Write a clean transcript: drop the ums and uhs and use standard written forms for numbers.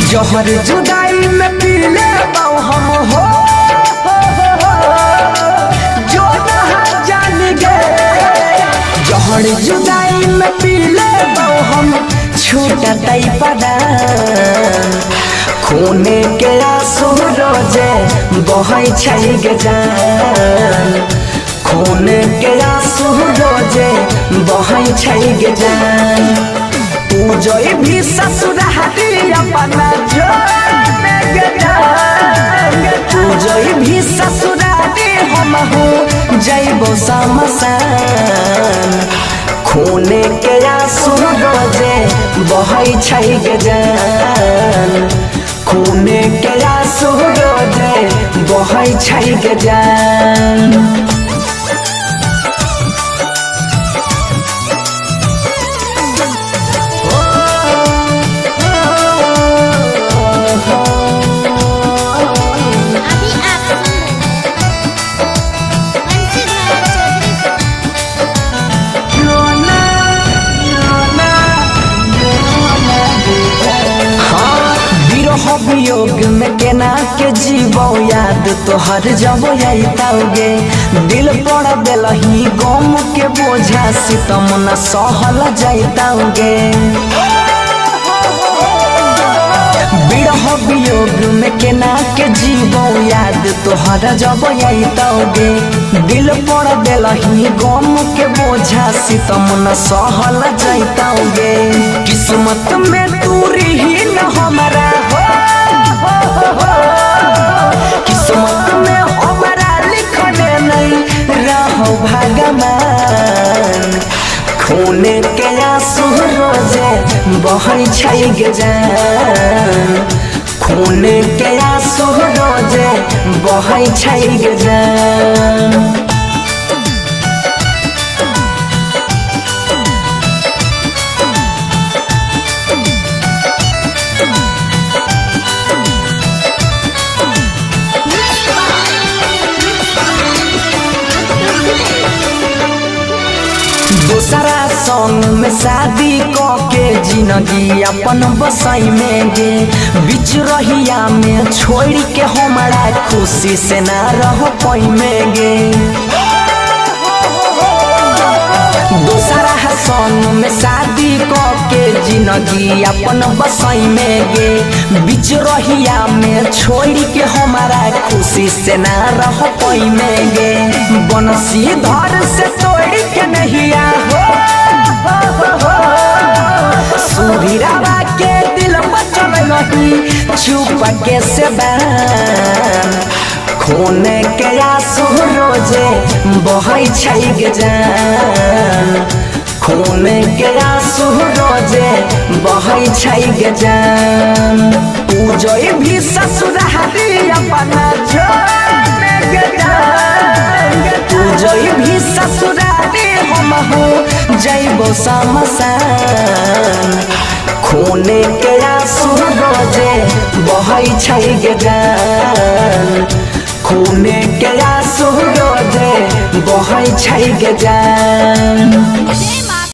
जहर जुदाई में पी ले हम हो जो नहा जान गए। जहर जुदाई में पी ले हम छूटा तई पड़ा खूने के आंसू रोजे बहै छै गे जान। खूने के आंसू रोजे बहै छै गे जान। तू जोई भी ससुरारी अपना जोने गे जान। तू जोई भी ससुरारी हम हो जइबो शमशान। खूने के आंसू रोजे बहै छै गे जान। खूने के आंसू रोजे बहै छै गे जान। वियोग में केना के जीवो याद तोहर जब आइताओगे। दिल पड़ दिलही गम के बोझा सितम न सहल जाइताओगे। बिरह वियोग में केना के जीवो याद तोहर जब आइताओगे। दिल पड़ दिलही गम के बोझा सितम न सहल जाइताओगे। किस्मत में तू रही न हमारा किस्मत में हमारा लिखने नहीं रहो भगवान। खूने के आंसू रोजे बहै छै गे जान। खूने के आंसू रोजे बहै छै गे जान। दूसरा संग में शादी के जिंदगी अपन बसाई में गे। बीच रहिया में छोड़ के हमारा खुशी से ना रह पाई में गे। दूसरा संग में शादी के जिंदगी अपन बसाई में गे। बीच रहिया में छोड़ के हमारा खुशी से ना रह पाई में गे। बनसी धर से तोड़ के नहीं हो सुधीरावा के दिल बचल नहीं चुप के से बैन। खूने के आंसू रोजे बहै छै गे जान। खूने के आंसू रोजे बहै छै गे जान। तू जोई भी ससुरारी अपना जोने गे जान। तू जोई भी ससुरारी हम हो जइबो शमशान। खूने के आंसू रोजे बहै छै गे जान। खूने के आंसू रोजे बहै छै गे जान।